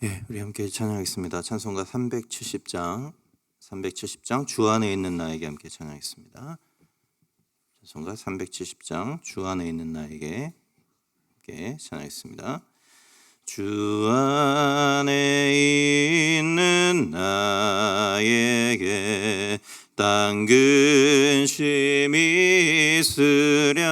우리 함께 찬양하겠습니다. 찬송가 370장 주 안에 있는 나에게 함께 찬양하겠습니다. 찬송가 370장 주 안에 있는 나에게 함께 찬양하겠습니다. 주 안에 있는 나에게 땅 근심이 있으랴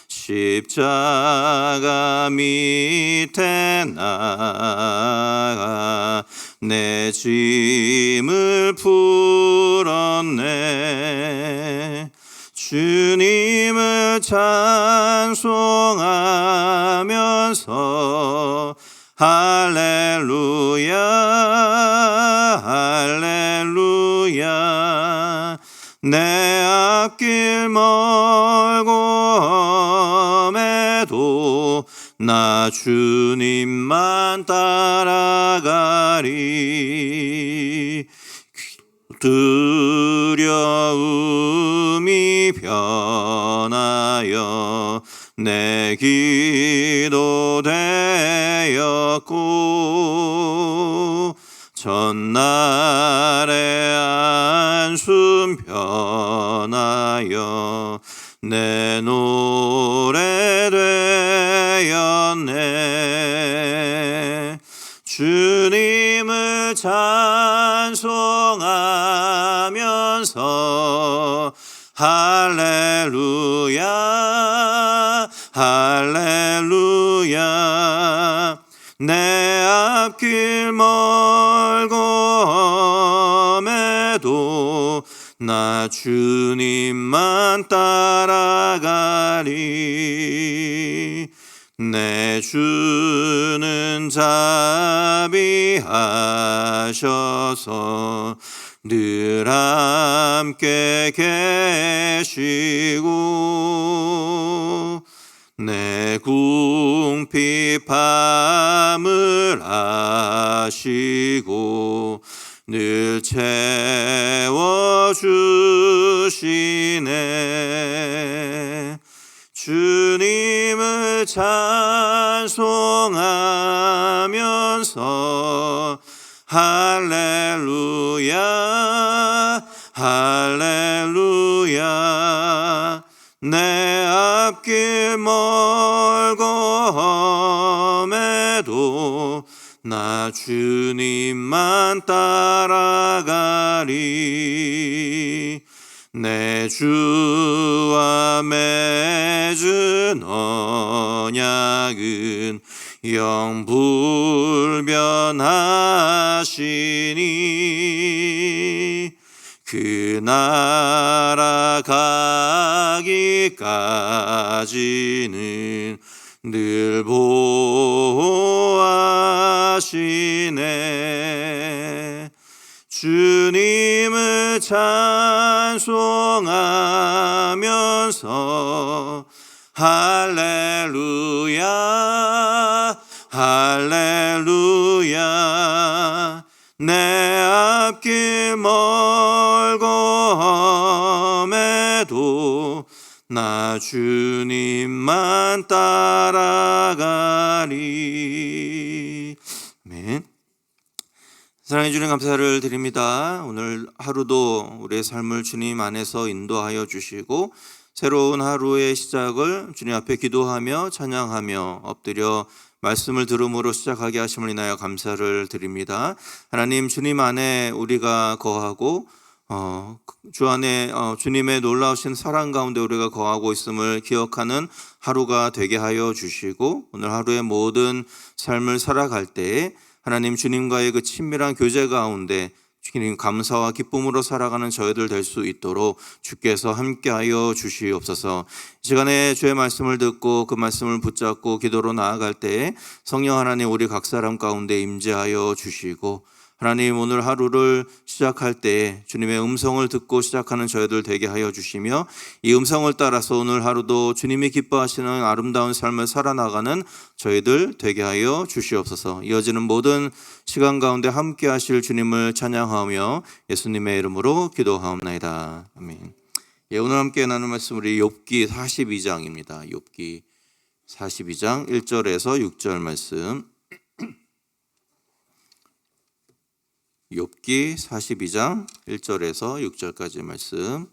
십자가 밑에 나가 내 짐을 풀었네. 주님을 찬송하면서 할렐루야 할렐루야 내 앞길 멀고 험해도 나 주님만 따라가리. 두려움이 변하여 내 기도 되었고 전날의 안숨 변하여 내 노래 되었네. 주님을 찬송하면서 할렐루야 할렐루야 내 앞길 멀고 험해도 나 주님만 따라가리. 내 주는 자비하셔서 늘 함께 계시고 내 궁핍함을 아시고 늘 채워주시네. 주님을 찬송하면서 할렐루야 할렐루야 내 앞길 멀고 험해도 나 주님만 따라가리. 내 주와 맺은 언약은 영불변하시니 그 나라 가기까지는 늘 보호하시네. 주님을 찬송하면서 할렐루야 할렐루야 내 앞길 멀고 험해도 나 주님만 따라가리. 아멘. 사랑해 주님 감사를 드립니다. 오늘 하루도 우리의 삶을 주님 안에서 인도하여 주시고 새로운 하루의 시작을 주님 앞에 기도하며 찬양하며 엎드려 말씀을 들음으로 시작하게 하심을 인하여 감사를 드립니다. 하나님, 주님 안에 우리가 거하고 주 안에 주님의 놀라우신 사랑 가운데 우리가 거하고 있음을 기억하는 하루가 되게 하여 주시고 오늘 하루의 모든 삶을 살아갈 때에 하나님 주님과의 그 친밀한 교제 가운데 주님 감사와 기쁨으로 살아가는 저희들 될 수 있도록 주께서 함께하여 주시옵소서. 이 시간에 주의 말씀을 듣고 그 말씀을 붙잡고 기도로 나아갈 때에 성령 하나님 우리 각 사람 가운데 임재하여 주시고 하나님 오늘 하루를 시작할 때에 주님의 음성을 듣고 시작하는 저희들 되게 하여 주시며 이 음성을 따라서 오늘 하루도 주님이 기뻐하시는 아름다운 삶을 살아나가는 저희들 되게 하여 주시옵소서. 이어지는 모든 시간 가운데 함께 하실 주님을 찬양하며 예수님의 이름으로 기도하옵나이다. 아멘. 오늘 함께 나눌 말씀 우리 욥기 42장입니다. 욥기 42장 1절에서 6절 말씀 욥기 42장 1절에서 6절까지 말씀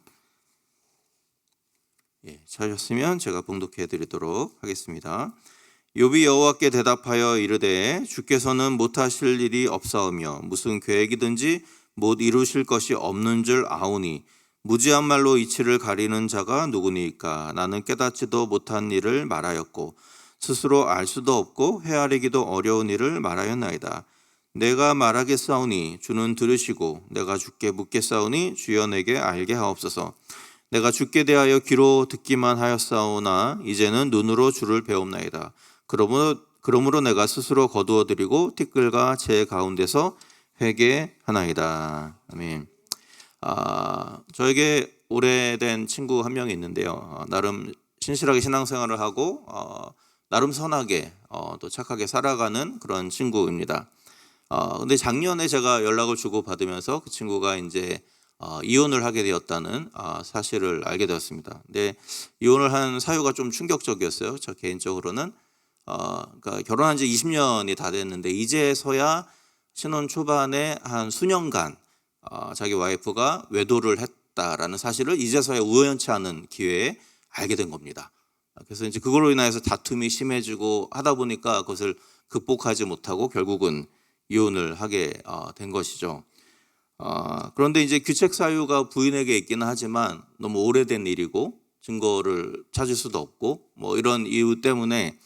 찾으셨으면 제가 봉독해 드리도록 하겠습니다. 욥이 여호와께 대답하여 이르되 주께서는 못하실 일이 없사오며 무슨 계획이든지 못 이루실 것이 없는 줄 아오니 무지한 말로 이치를 가리는 자가 누구니까. 나는 깨닫지도 못한 일을 말하였고 스스로 알 수도 없고 헤아리기도 어려운 일을 말하였나이다. 내가 말하겠사오니 주는 들으시고 내가 주께 묻겠사오니 주여 내게 알게 하옵소서. 내가 주께 대하여 귀로 듣기만 하였사오나 이제는 눈으로 주를 배웁나이다. 그러므로 내가 스스로 거두어드리고 티끌과 제 가운데서 회개하나이다. 아멘. 저에게 오래된 친구 한 명이 있는데요. 나름 신실하게 신앙생활을 하고 나름 선하게 또 착하게 살아가는 그런 친구입니다. 근데 작년에 제가 연락을 주고 받으면서 그 친구가 이제 이혼을 하게 되었다는 사실을 알게 되었습니다. 근데 이혼을 한 사유가 좀 충격적이었어요. 저 개인적으로는 그러니까 결혼한 지 20년이 다 됐는데 이제서야 신혼 초반에 한 수년간 자기 와이프가 외도를 했다라는 사실을 이제서야 우연치 않은 기회에 알게 된 겁니다. 그래서 이제 그걸로 인해서 다툼이 심해지고 하다 보니까 그것을 극복하지 못하고 결국은 이혼을 하게 된 것이죠. 그런데 이제 규책 사유가 부인에게 있기는 하지만 너무 오래된 일이고 증거를 찾을 수도 없고 뭐 이런 이유 때문에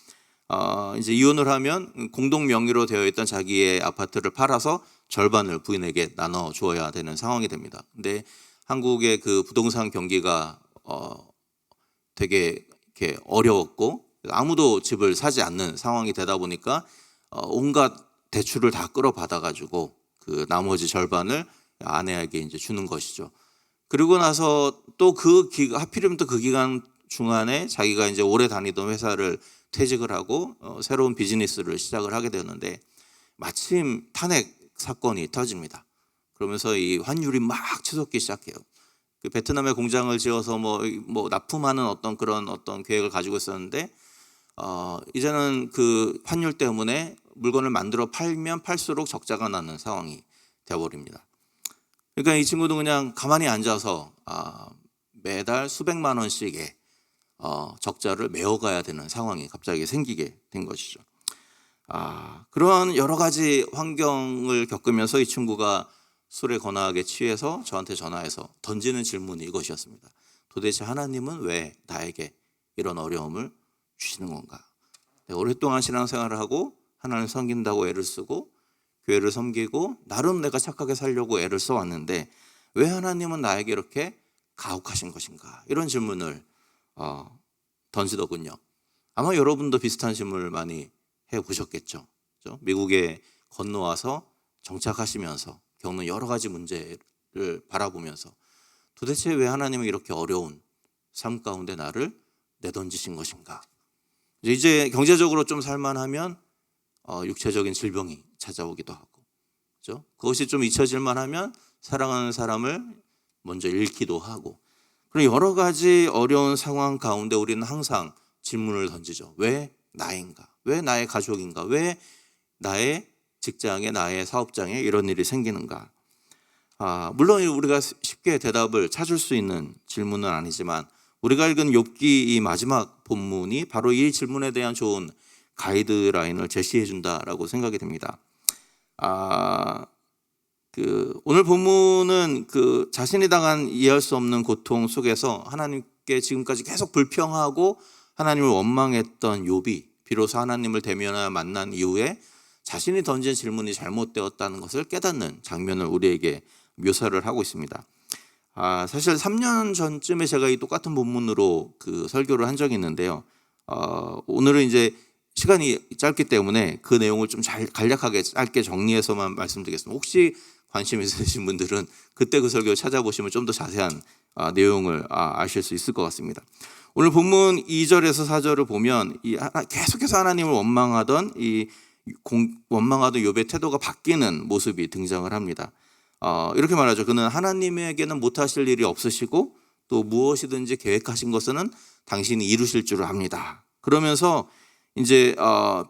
이제 이혼을 하면 공동 명의로 되어 있던 자기의 아파트를 팔아서 절반을 부인에게 나눠 주어야 되는 상황이 됩니다. 근데 한국의 그 부동산 경기가 되게 이렇게 어려웠고 아무도 집을 사지 않는 상황이 되다 보니까 온갖 대출을 다 끌어받아 가지고 그 나머지 절반을 아내에게 이제 주는 것이죠. 그리고 나서 또 하필이면 또 그 기간 중간에 자기가 이제 오래 다니던 회사를 퇴직을 하고 새로운 비즈니스를 시작을 하게 되었는데 마침 탄핵 사건이 터집니다. 그러면서 이 환율이 막 치솟기 시작해요. 그 베트남에 공장을 지어서 뭐 납품하는 어떤 계획을 가지고 있었는데 이제는 그 환율 때문에 물건을 만들어 팔면 팔수록 적자가 나는 상황이 되어버립니다. 그러니까 이 친구도 그냥 가만히 앉아서 매달 수백만 원씩의 적자를 메워가야 되는 상황이 갑자기 생기게 된 것이죠. 그런 여러 가지 환경을 겪으면서 이 친구가 술에 거나하게 취해서 저한테 전화해서 던지는 질문이 이것이었습니다. 도대체 하나님은 왜 나에게 이런 어려움을 주시는 건가? 내가 오랫동안 신앙생활을 하고 하나님을 섬긴다고 애를 쓰고 교회를 섬기고 나름 내가 착하게 살려고 애를 써왔는데 왜 하나님은 나에게 이렇게 가혹하신 것인가? 이런 질문을 던지더군요. 아마 여러분도 비슷한 질문을 많이 해보셨겠죠. 그렇죠? 미국에 건너와서 정착하시면서 겪는 여러 가지 문제를 바라보면서 도대체 왜 하나님은 이렇게 어려운 삶 가운데 나를 내던지신 것인가? 이제 경제적으로 좀 살만하면 육체적인 질병이 찾아오기도 하고, 그렇죠? 그것이 좀 잊혀질만 하면 사랑하는 사람을 먼저 잃기도 하고, 그런 여러 가지 어려운 상황 가운데 우리는 항상 질문을 던지죠. 왜 나인가? 왜 나의 가족인가? 왜 나의 직장에, 나의 사업장에 이런 일이 생기는가? 물론 우리가 쉽게 대답을 찾을 수 있는 질문은 아니지만 우리가 읽은 욥기 이 마지막 본문이 바로 이 질문에 대한 좋은 가이드라인을 제시해 준다라고 생각이 됩니다. 오늘 본문은 그 자신이 당한 이해할 수 없는 고통 속에서 하나님께 지금까지 계속 불평하고 하나님을 원망했던 욥이 비로소 하나님을 대면하여 만난 이후에 자신이 던진 질문이 잘못되었다는 것을 깨닫는 장면을 우리에게 묘사를 하고 있습니다. 사실 3년 전쯤에 제가 이 똑같은 본문으로 그 설교를 한 적이 있는데요. 오늘은 이제 시간이 짧기 때문에 그 내용을 좀 간략하게 짧게 정리해서만 말씀드리겠습니다. 혹시 관심 있으신 분들은 그때 그 설교 찾아보시면 좀 더 자세한 내용을 아실 수 있을 것 같습니다. 오늘 본문 2절에서 4절을 보면 계속해서 하나님을 원망하던 욥의 태도가 바뀌는 모습이 등장을 합니다. 이렇게 말하죠. 그는 하나님에게는 못하실 일이 없으시고 또 무엇이든지 계획하신 것은 당신이 이루실 줄 압니다. 그러면서 이제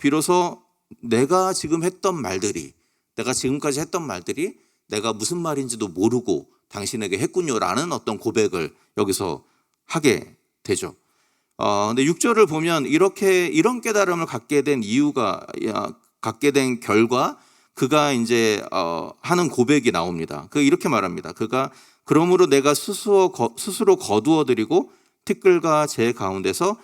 비로소 내가 지금까지 했던 말들이 내가 무슨 말인지도 모르고 당신에게 했군요라는 어떤 고백을 여기서 하게 되죠. 근데 6절을 보면 이런 깨달음을 갖게 된 이유가, 갖게 된 결과, 그가 이제 하는 고백이 나옵니다. 그 이렇게 말합니다. 그가 그러므로 내가 스스로 거두어 드리고 티끌과 재 가운데서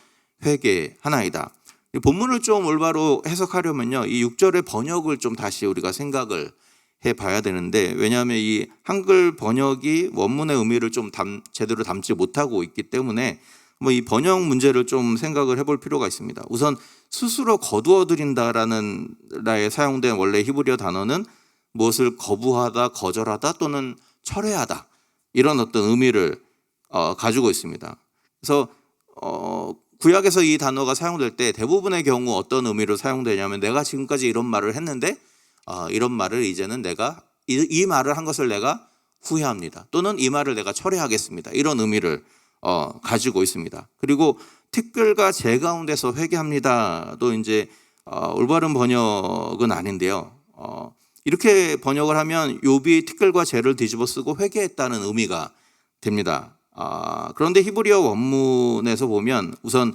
회개하나이다. 이 본문을 좀 올바로 해석하려면요, 이 6절의 번역을 좀 다시 우리가 생각을 해봐야 되는데, 왜냐하면 이 한글 번역이 원문의 의미를 좀 제대로 담지 못하고 있기 때문에 이 번역 문제를 좀 생각을 해볼 필요가 있습니다. 우선 스스로 거두어 드린다라는 라에 사용된 원래 히브리어 단어는 무엇을 거부하다, 거절하다 또는 철회하다, 이런 어떤 의미를 가지고 있습니다. 그래서 구약에서 이 단어가 사용될 때 대부분의 경우 어떤 의미로 사용되냐면, 내가 지금까지 이런 말을 했는데 이런 말을 이제는 내가 이 말을 한 것을 내가 후회합니다, 또는 이 말을 내가 철회하겠습니다, 이런 의미를 가지고 있습니다. 그리고 티끌과 재 가운데서 회개합니다도 이제 올바른 번역은 아닌데요. 이렇게 번역을 하면 욥이 티끌과 재를 뒤집어 쓰고 회개했다는 의미가 됩니다. 그런데 히브리어 원문에서 보면 우선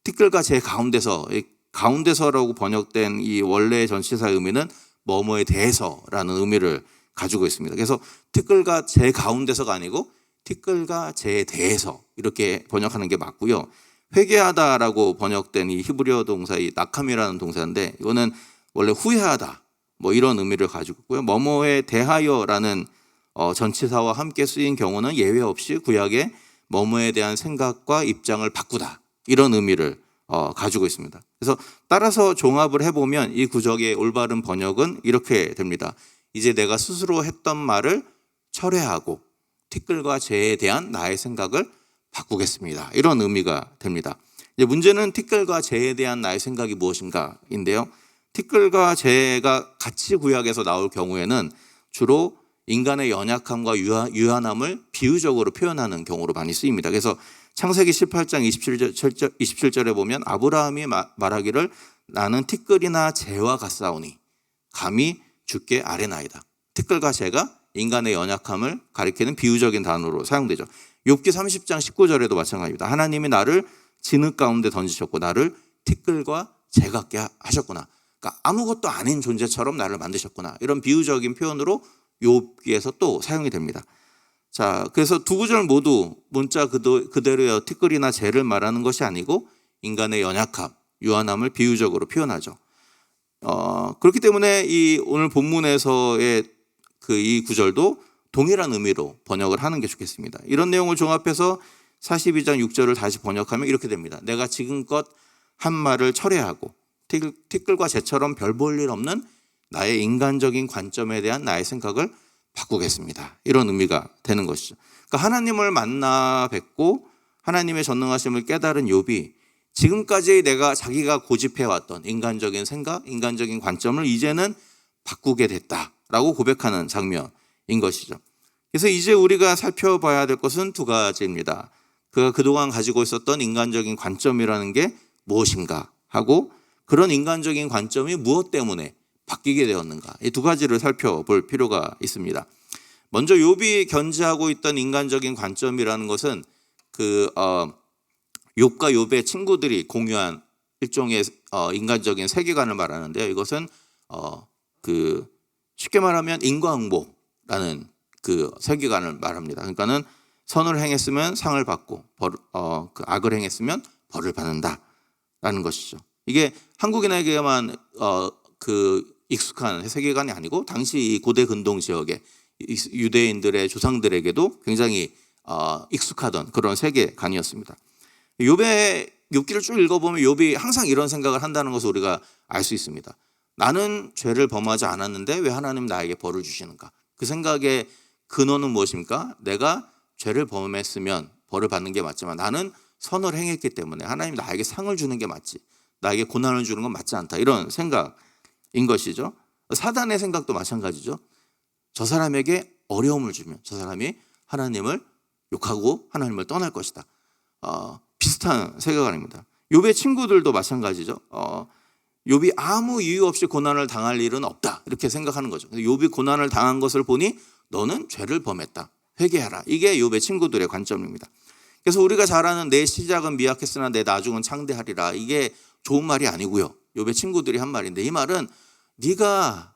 티끌과 재 가운데서라고 번역된 이 원래 전치사의 의미는 뭐뭐에 대해서라는 의미를 가지고 있습니다. 그래서 티끌과 재 가운데서가 아니고 티끌과 재에 대해서 이렇게 번역하는 게 맞고요. 회개하다라고 번역된 이 히브리어 동사, 이 나캄이라는 동사인데, 이거는 원래 후회하다 이런 의미를 가지고 있고요. 뭐뭐에 대하여라는 전치사와 함께 쓰인 경우는 예외 없이 구약의 뭐뭐에 대한 생각과 입장을 바꾸다, 이런 의미를 가지고 있습니다. 그래서 따라서 종합을 해보면 이 구절의 올바른 번역은 이렇게 됩니다. 이제 내가 스스로 했던 말을 철회하고 티끌과 재에 대한 나의 생각을 바꾸겠습니다, 이런 의미가 됩니다. 이제 문제는 티끌과 재에 대한 나의 생각이 무엇인가인데요. 티끌과 재가 같이 구약에서 나올 경우에는 주로 인간의 연약함과 유한함을 비유적으로 표현하는 경우로 많이 쓰입니다. 그래서 창세기 18장 27절에 보면 아브라함이 말하기를 나는 티끌이나 재와 같사오니 감히 주께 아뢰나이다. 티끌과 재가 인간의 연약함을 가리키는 비유적인 단어로 사용되죠. 욥기 30장 19절에도 마찬가지입니다. 하나님이 나를 진흙 가운데 던지셨고 나를 티끌과 재 같게 하셨구나. 그러니까 아무것도 아닌 존재처럼 나를 만드셨구나. 이런 비유적인 표현으로 욥기에서 또 사용이 됩니다. 자, 그래서 두 구절 모두 문자 그대로의 티끌이나 재를 말하는 것이 아니고 인간의 연약함, 유한함을 비유적으로 표현하죠. 그렇기 때문에 이 오늘 본문에서의 이 구절도 동일한 의미로 번역을 하는 게 좋겠습니다. 이런 내용을 종합해서 42장 6절을 다시 번역하면 이렇게 됩니다. 내가 지금껏 한 말을 철회하고 티끌과 재처럼 별 볼 일 없는 나의 인간적인 관점에 대한 나의 생각을 바꾸겠습니다, 이런 의미가 되는 것이죠. 그러니까 하나님을 만나 뵙고 하나님의 전능하심을 깨달은 욥이 지금까지 자기가 고집해왔던 인간적인 생각, 인간적인 관점을 이제는 바꾸게 됐다라고 고백하는 장면인 것이죠. 그래서 이제 우리가 살펴봐야 될 것은 두 가지입니다. 그가 그동안 가지고 있었던 인간적인 관점이라는 게 무엇인가 하고, 그런 인간적인 관점이 무엇 때문에 바뀌게 되었는가, 이 두 가지를 살펴볼 필요가 있습니다. 먼저 욥이 견지하고 있던 인간적인 관점이라는 것은 욥과 욥의 친구들이 공유한 일종의 인간적인 세계관을 말하는데요. 이것은 쉽게 말하면 인과응보라는 그 세계관을 말합니다. 그러니까는 선을 행했으면 상을 받고 악을 행했으면 벌을 받는다라는 것이죠. 이게 한국인에게만 익숙한 세계관이 아니고 당시 고대 근동 지역의 유대인들의 조상들에게도 굉장히 익숙하던 그런 세계관이었습니다. 욥기를 쭉 읽어보면 욥이 항상 이런 생각을 한다는 것을 우리가 알 수 있습니다. 나는 죄를 범하지 않았는데 왜 하나님 나에게 벌을 주시는가? 그 생각의 근원은 무엇입니까? 내가 죄를 범했으면 벌을 받는 게 맞지만 나는 선을 행했기 때문에 하나님 나에게 상을 주는 게 맞지, 나에게 고난을 주는 건 맞지 않다, 이런 생각인 것이죠. 사단의 생각도 마찬가지죠. 저 사람에게 어려움을 주면 저 사람이 하나님을 욕하고 하나님을 떠날 것이다. 비슷한 세계관입니다. 욥의 친구들도 마찬가지죠. 욥이 아무 이유 없이 고난을 당할 일은 없다 이렇게 생각하는 거죠. 욥이 고난을 당한 것을 보니 너는 죄를 범했다. 회개하라. 이게 욥의 친구들의 관점입니다. 그래서 우리가 잘 아는 내 시작은 미약했으나 내 나중은 창대하리라. 이게 좋은 말이 아니고요. 욥의 친구들이 한 말인데 이 말은 네가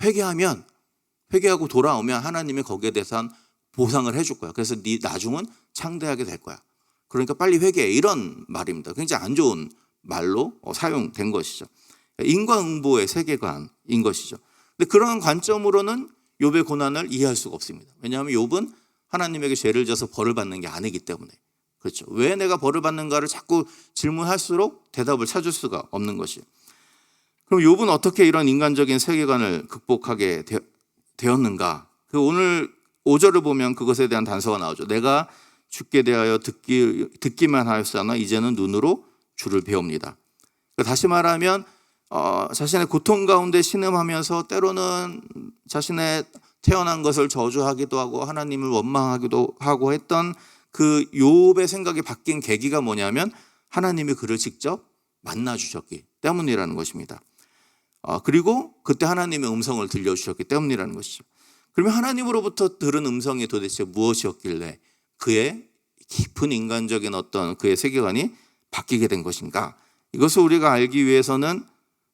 회개하고 돌아오면 하나님이 거기에 대해서 보상을 해줄 거야. 그래서 네 나중은 창대하게 될 거야. 그러니까 빨리 회개해. 이런 말입니다. 굉장히 안 좋은 말로 사용된 것이죠. 인과응보의 세계관인 것이죠. 근데 그런 관점으로는 욥의 고난을 이해할 수가 없습니다. 왜냐하면 욥은 하나님에게 죄를 져서 벌을 받는 게 아니기 때문에. 그렇죠. 왜 내가 벌을 받는가를 자꾸 질문할수록 대답을 찾을 수가 없는 것이에요. 그럼 욥은 어떻게 이런 인간적인 세계관을 극복하게 되었는가? 오늘 5절을 보면 그것에 대한 단서가 나오죠. 내가 주께 대하여 듣기만 하였으나 이제는 눈으로 주를 배웁니다. 다시 말하면 자신의 고통 가운데 신음하면서 때로는 자신의 태어난 것을 저주하기도 하고 하나님을 원망하기도 하고 했던 그 욥의 생각이 바뀐 계기가 뭐냐면 하나님이 그를 직접 만나 주셨기 때문이라는 것입니다. 그리고 그때 하나님의 음성을 들려주셨기 때문이라는 것이죠. 그러면 하나님으로부터 들은 음성이 도대체 무엇이었길래 그의 깊은 인간적인 어떤 그의 세계관이 바뀌게 된 것인가? 이것을 우리가 알기 위해서는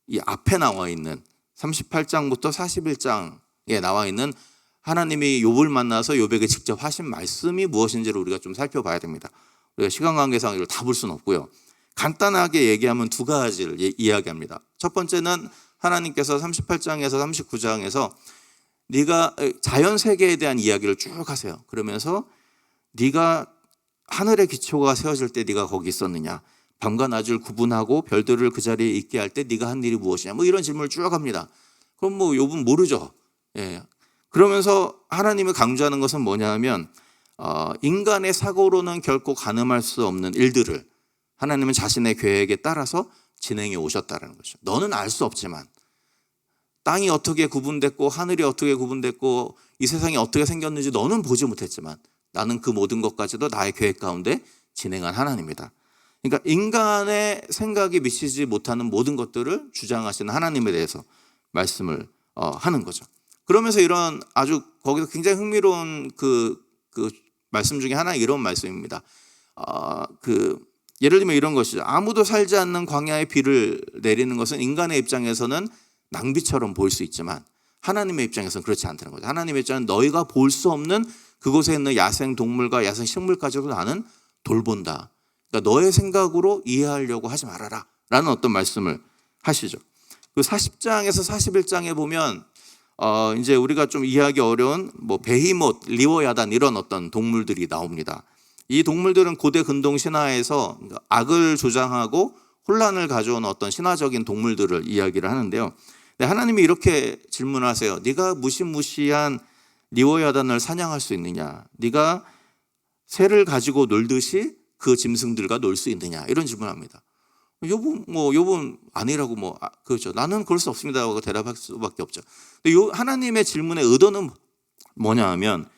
이 앞에 나와 있는 38장부터 41장에 나와 있는 하나님이 욥을 만나서 욥에게 직접 하신 말씀이 무엇인지를 우리가 좀 살펴봐야 됩니다. 우리가 시간 관계상 이걸 다 볼 수는 없고요. 간단하게 얘기하면 두 가지를 이야기합니다. 첫 번째는 하나님께서 38장에서 39장에서 네가 자연 세계에 대한 이야기를 쭉 하세요. 그러면서 네가 하늘의 기초가 세워질 때 네가 거기 있었느냐? 밤과 낮을 구분하고 별들을 그 자리에 있게 할 때 네가 한 일이 무엇이냐? 뭐 이런 질문을 쭉 합니다. 그럼 뭐 욥은 모르죠. 예. 그러면서 하나님이 강조하는 것은 뭐냐면 인간의 사고로는 결코 가늠할 수 없는 일들을 하나님은 자신의 계획에 따라서 진행해 오셨다는 것이죠. 너는 알 수 없지만 땅이 어떻게 구분됐고 하늘이 어떻게 구분됐고 이 세상이 어떻게 생겼는지 너는 보지 못했지만 나는 그 모든 것까지도 나의 계획 가운데 진행한 하나님이다. 그러니까 인간의 생각이 미치지 못하는 모든 것들을 주장하시는 하나님에 대해서 말씀을 하는 거죠. 그러면서 이런 아주 거기서 굉장히 흥미로운 그 말씀 중에 하나 이런 말씀입니다. 예를 들면 이런 것이죠. 아무도 살지 않는 광야에 비를 내리는 것은 인간의 입장에서는 낭비처럼 보일 수 있지만 하나님의 입장에서는 그렇지 않다는 거죠. 하나님의 입장은 너희가 볼 수 없는 그곳에 있는 야생 동물과 야생 식물까지도 나는 돌본다. 그러니까 너의 생각으로 이해하려고 하지 말아라 라는 어떤 말씀을 하시죠. 그 40장에서 41장에 보면 이제 우리가 좀 이해하기 어려운 뭐 베히못, 리워야단 이런 어떤 동물들이 나옵니다. 이 동물들은 고대 근동 신화에서 악을 조장하고 혼란을 가져온 어떤 신화적인 동물들을 이야기를 하는데요. 하나님이 이렇게 질문하세요. 네가 무시무시한 리워야단을 사냥할 수 있느냐? 네가 새를 가지고 놀듯이 그 짐승들과 놀 수 있느냐? 이런 질문합니다. 욥은 아니라고 그렇죠. 나는 그럴 수 없습니다라고 대답할 수밖에 없죠. 근데 하나님의 질문의 의도는 뭐냐 하면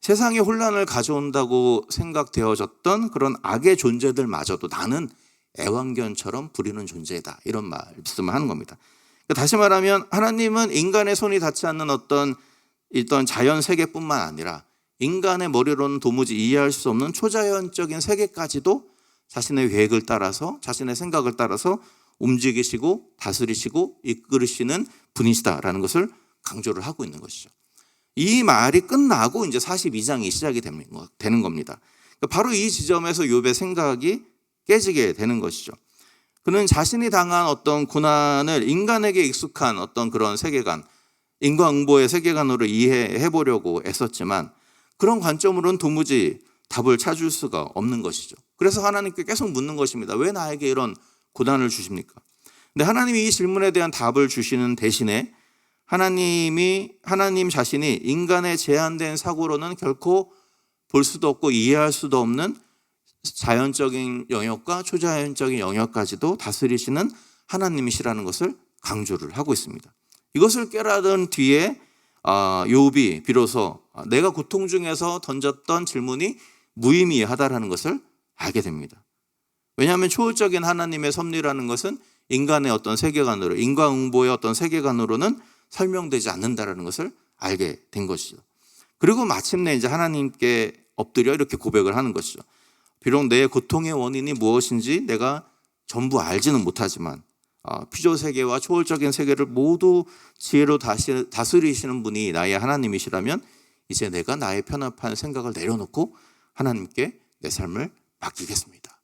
세상에 혼란을 가져온다고 생각되어졌던 그런 악의 존재들마저도 나는 애완견처럼 부리는 존재다. 이런 말씀을 하는 겁니다. 다시 말하면 하나님은 인간의 손이 닿지 않는 어떤 자연 세계뿐만 아니라 인간의 머리로는 도무지 이해할 수 없는 초자연적인 세계까지도 자신의 계획을 따라서 자신의 생각을 따라서 움직이시고 다스리시고 이끌으시는 분이시다라는 것을 강조를 하고 있는 것이죠. 이 말이 끝나고 이제 42장이 시작이 되는 겁니다. 바로 이 지점에서 욥의 생각이 깨지게 되는 것이죠. 그는 자신이 당한 어떤 고난을 인간에게 익숙한 어떤 그런 세계관, 인과응보의 세계관으로 이해해 보려고 애썼지만 그런 관점으로는 도무지 답을 찾을 수가 없는 것이죠. 그래서 하나님께 계속 묻는 것입니다. 왜 나에게 이런 고난을 주십니까? 근데 하나님이 이 질문에 대한 답을 주시는 대신에 하나님 자신이 인간의 제한된 사고로는 결코 볼 수도 없고 이해할 수도 없는 자연적인 영역과 초자연적인 영역까지도 다스리시는 하나님이시라는 것을 강조를 하고 있습니다. 이것을 깨달은 뒤에 욥이 비로소 내가 고통 중에서 던졌던 질문이 무의미하다라는 것을 알게 됩니다. 왜냐하면 초월적인 하나님의 섭리라는 것은 인간의 어떤 세계관으로, 인과응보의 어떤 세계관으로는 설명되지 않는다라는 것을 알게 된 것이죠. 그리고 마침내 이제 하나님께 엎드려 이렇게 고백을 하는 것이죠. 비록 내 고통의 원인이 무엇인지 내가 전부 알지는 못하지만 피조 세계와 초월적인 세계를 모두 지혜로 다스리시는 분이 나의 하나님이시라면 이제 내가 나의 편협한 생각을 내려놓고 하나님께 내 삶을 맡기겠습니다.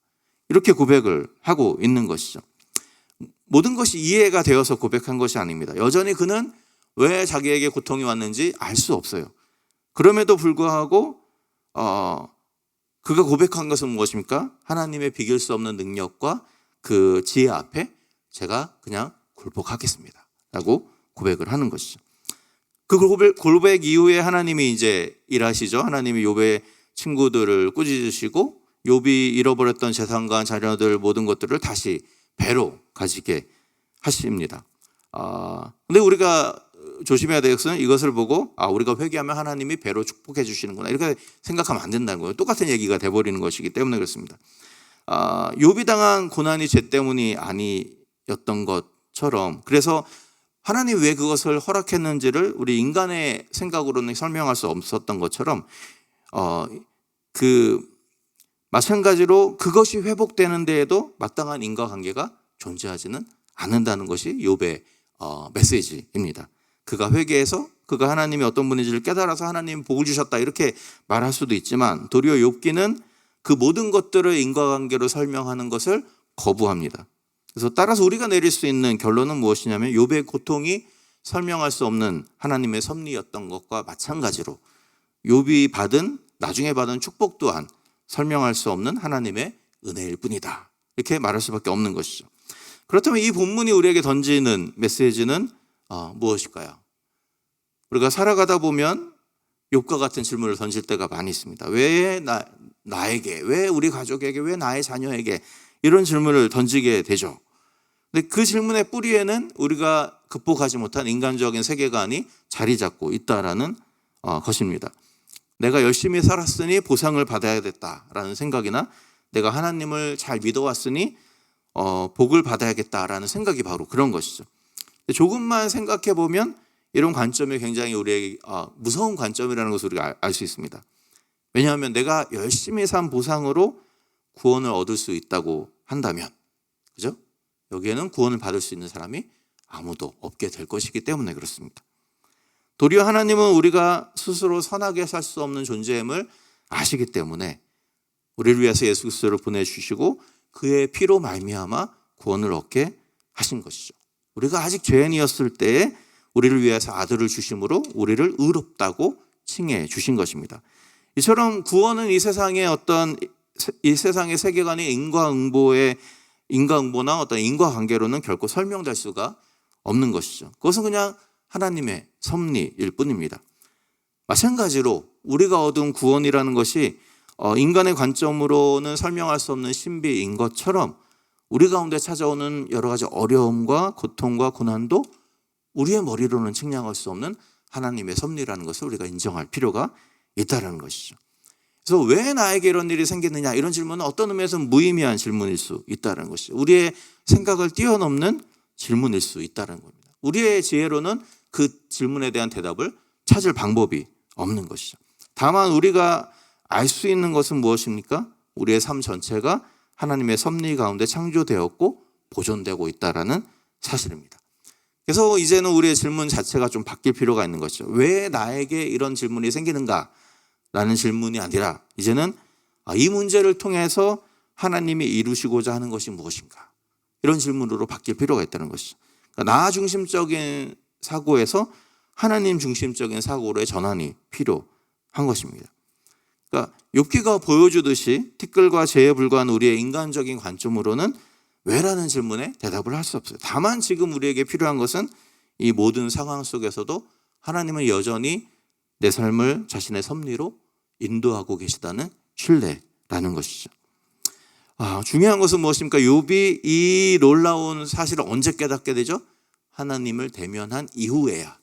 이렇게 고백을 하고 있는 것이죠. 모든 것이 이해가 되어서 고백한 것이 아닙니다. 여전히 그는 왜 자기에게 고통이 왔는지 알 수 없어요. 그럼에도 불구하고 그가 고백한 것은 무엇입니까? 하나님의 비길 수 없는 능력과 그 지혜 앞에 제가 그냥 굴복하겠습니다 라고 고백을 하는 것이죠. 그 고백 이후에 하나님이 이제 일하시죠. 하나님이 욥의 친구들을 꾸짖으시고 욥이 잃어버렸던 재산과 자녀들 모든 것들을 다시 배로 가지게 하십니다. 근데 우리가 조심해야 될 것은 이것을 보고 우리가 회개하면 하나님이 배로 축복해 주시는구나 이렇게 생각하면 안 된다는 거예요. 똑같은 얘기가 돼버리는 것이기 때문에 그렇습니다. 욥이 당한 고난이 죄 때문이 아니었던 것처럼, 그래서 하나님 왜 그것을 허락했는지를 우리 인간의 생각으로는 설명할 수 없었던 것처럼 마찬가지로 그것이 회복되는 데에도 마땅한 인과관계가 존재하지는 않는다는 것이 욥의 메시지입니다. 그가 회개해서 그가 하나님이 어떤 분인지를 깨달아서 하나님 복을 주셨다 이렇게 말할 수도 있지만, 도리어 욥기는 그 모든 것들을 인과관계로 설명하는 것을 거부합니다. 그래서 따라서 우리가 내릴 수 있는 결론은 무엇이냐면 욥의 고통이 설명할 수 없는 하나님의 섭리였던 것과 마찬가지로 욥이 나중에 받은 축복 또한 설명할 수 없는 하나님의 은혜일 뿐이다 이렇게 말할 수밖에 없는 것이죠. 그렇다면 이 본문이 우리에게 던지는 메시지는 무엇일까요? 우리가 살아가다 보면 욥과 같은 질문을 던질 때가 많이 있습니다. 왜 나에게, 왜 우리 가족에게, 왜 나의 자녀에게 이런 질문을 던지게 되죠. 근데 그 질문의 뿌리에는 우리가 극복하지 못한 인간적인 세계관이 자리 잡고 있다라는 것입니다. 내가 열심히 살았으니 보상을 받아야겠다라는 생각이나 내가 하나님을 잘 믿어왔으니 복을 받아야겠다라는 생각이 바로 그런 것이죠. 조금만 생각해 보면 이런 관점이 굉장히 우리에게 무서운 관점이라는 것을 우리가 알 수 있습니다. 왜냐하면 내가 열심히 산 보상으로 구원을 얻을 수 있다고 한다면, 그죠? 여기에는 구원을 받을 수 있는 사람이 아무도 없게 될 것이기 때문에 그렇습니다. 도리어 하나님은 우리가 스스로 선하게 살 수 없는 존재임을 아시기 때문에 우리를 위해서 예수 그리스도를 보내주시고 그의 피로 말미암아 구원을 얻게 하신 것이죠. 우리가 아직 죄인이었을 때에 우리를 위해서 아들을 주심으로 우리를 의롭다고 칭해 주신 것입니다. 이처럼 구원은 이 세상의 세계관의 인과응보나 어떤 인과관계로는 결코 설명될 수가 없는 것이죠. 그것은 그냥 하나님의 섭리일 뿐입니다. 마찬가지로 우리가 얻은 구원이라는 것이 인간의 관점으로는 설명할 수 없는 신비인 것처럼 우리 가운데 찾아오는 여러 가지 어려움과 고통과 고난도 우리의 머리로는 측량할 수 없는 하나님의 섭리라는 것을 우리가 인정할 필요가 있다는 것이죠. 그래서 왜 나에게 이런 일이 생겼느냐 이런 질문은 어떤 의미에서는 무의미한 질문일 수 있다는 것이죠. 우리의 생각을 뛰어넘는 질문일 수 있다는 겁니다. 우리의 지혜로는 그 질문에 대한 대답을 찾을 방법이 없는 것이죠. 다만 우리가 알 수 있는 것은 무엇입니까? 우리의 삶 전체가 하나님의 섭리 가운데 창조되었고 보존되고 있다는 사실입니다. 그래서 이제는 우리의 질문 자체가 좀 바뀔 필요가 있는 것이죠. 왜 나에게 이런 질문이 생기는가? 라는 질문이 아니라 이제는 이 문제를 통해서 하나님이 이루시고자 하는 것이 무엇인가? 이런 질문으로 바뀔 필요가 있다는 것이죠. 그러니까 나 중심적인 사고에서 하나님 중심적인 사고로의 전환이 필요한 것입니다. 그러니까 욥기가 보여주듯이 티끌과 재에 불과한 우리의 인간적인 관점으로는 왜라는 질문에 대답을 할 수 없어요. 다만 지금 우리에게 필요한 것은 이 모든 상황 속에서도 하나님은 여전히 내 삶을 자신의 섭리로 인도하고 계시다는 신뢰라는 것이죠. 중요한 것은 무엇입니까? 욥이 이 놀라운 사실을 언제 깨닫게 되죠? 하나님을 대면한 이후에야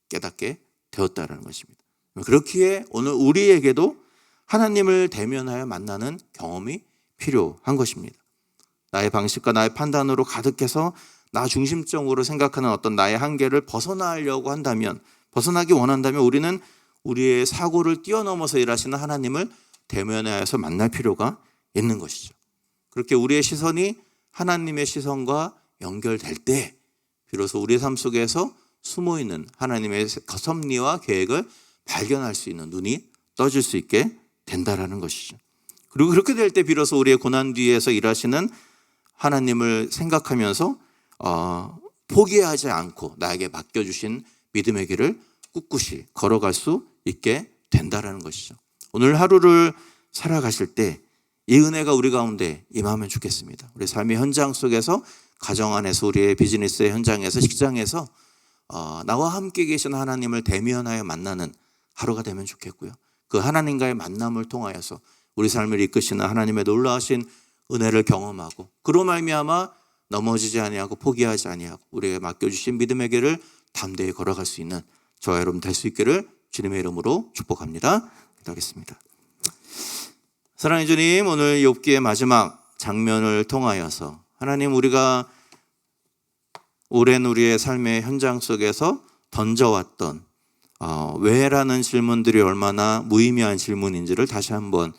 깨닫게 되었다는 것입니다. 그렇기에 오늘 우리에게도 하나님을 대면하여 만나는 경험이 필요한 것입니다. 나의 방식과 나의 판단으로 가득해서 나 중심적으로 생각하는 어떤 나의 한계를 벗어나려고 한다면, 벗어나기 원한다면 우리는 우리의 사고를 뛰어넘어서 일하시는 하나님을 대면하여서 만날 필요가 있는 것이죠. 그렇게 우리의 시선이 하나님의 시선과 연결될 때 비로소 우리의 삶 속에서 숨어있는 하나님의 섭리와 계획을 발견할 수 있는 눈이 떠질 수 있게 된다라는 것이죠. 그리고 그렇게 될 때 비로소 우리의 고난 뒤에서 일하시는 하나님을 생각하면서 포기하지 않고 나에게 맡겨주신 믿음의 길을 꿋꿋이 걸어갈 수 있게 된다라는 것이죠. 오늘 하루를 살아가실 때 이 은혜가 우리 가운데 임하면 좋겠습니다. 우리 삶의 현장 속에서, 가정 안에서, 우리의 비즈니스의 현장에서, 직장에서 나와 함께 계신 하나님을 대면하여 만나는 하루가 되면 좋겠고요. 그 하나님과의 만남을 통하여서 우리 삶을 이끄시는 하나님의 놀라우신 은혜를 경험하고, 그로 말미암아 넘어지지 아니하고 포기하지 아니하고 우리에게 맡겨주신 믿음의 길을 담대히 걸어갈 수 있는 저와 여러분 될 수 있기를 주님의 이름으로 축복합니다. 기도하겠습니다. 사랑하는 주님, 오늘 욥기의 마지막 장면을 통하여서 하나님, 우리가 오랜 우리의 삶의 현장 속에서 던져왔던 왜라는 질문들이 얼마나 무의미한 질문인지를 다시 한번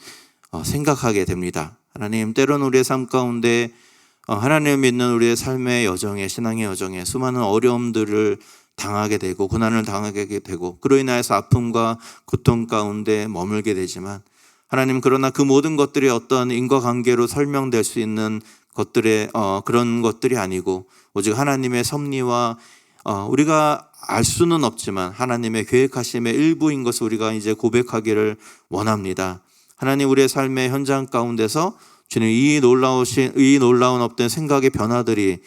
생각하게 됩니다. 하나님, 때론 우리의 삶 가운데 하나님을 믿는 우리의 삶의 여정에, 신앙의 여정에 수많은 어려움들을 당하게 되고 고난을 당하게 되고 그로 인하여서 아픔과 고통 가운데 머물게 되지만, 하나님, 그러나 그 모든 것들이 어떤 인과관계로 설명될 수 있는 것들의 그런 것들이 아니고 오직 하나님의 섭리와 우리가 알 수는 없지만 하나님의 계획하심의 일부인 것을 우리가 이제 고백하기를 원합니다. 하나님, 우리의 삶의 현장 가운데서 주님, 이 놀라운 어떤 생각의 변화들이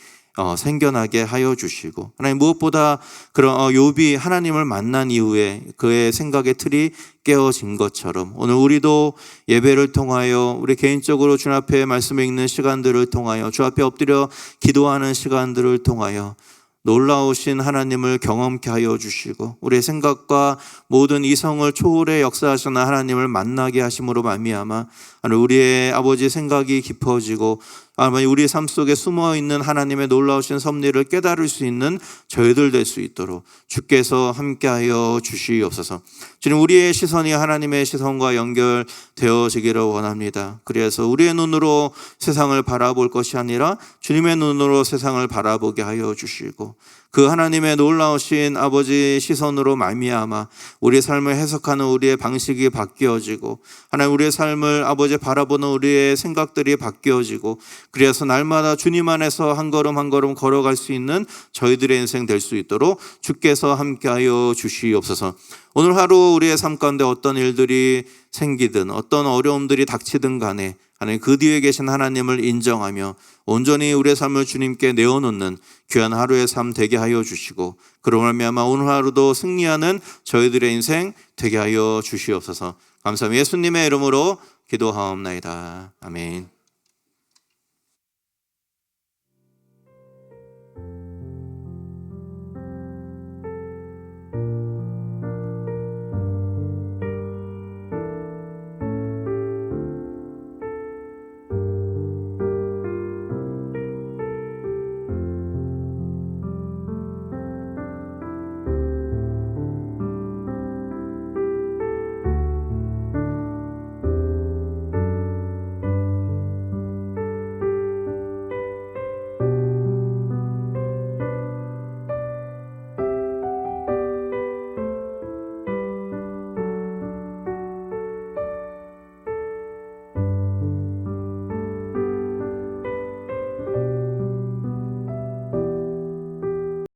생겨나게 하여 주시고, 하나님, 무엇보다 그런 욥이 하나님을 만난 이후에 그의 생각의 틀이 깨어진 것처럼 오늘 우리도 예배를 통하여 우리 개인적으로 주 앞에 말씀을 읽는 시간들을 통하여 주 앞에 엎드려 기도하는 시간들을 통하여 놀라우신 하나님을 경험케 하여 주시고 우리의 생각과 모든 이성을 초월해 역사하시는 하나님을 만나게 하심으로 말미암아 우리의 아버지 생각이 깊어지고 우리 삶 속에 숨어있는 하나님의 놀라우신 섭리를 깨달을 수 있는 저희들 될 수 있도록 주께서 함께하여 주시옵소서. 주님, 우리의 시선이 하나님의 시선과 연결되어지기를 원합니다. 그래서 우리의 눈으로 세상을 바라볼 것이 아니라 주님의 눈으로 세상을 바라보게 하여 주시고 그 하나님의 놀라우신 아버지 시선으로 말미암아 우리의 삶을 해석하는 우리의 방식이 바뀌어지고 하나님, 우리의 삶을 아버지 바라보는 우리의 생각들이 바뀌어지고 그래서 날마다 주님 안에서 한 걸음 한 걸음 걸어갈 수 있는 저희들의 인생 될 수 있도록 주께서 함께하여 주시옵소서. 오늘 하루 우리의 삶 가운데 어떤 일들이 생기든 어떤 어려움들이 닥치든 간에 하나님, 그 뒤에 계신 하나님을 인정하며 온전히 우리의 삶을 주님께 내어놓는 귀한 하루의 삶 되게 하여 주시고 그로 말미암아 오늘 하루도 승리하는 저희들의 인생 되게 하여 주시옵소서. 감사합니다. 예수님의 이름으로 기도하옵나이다. 아멘.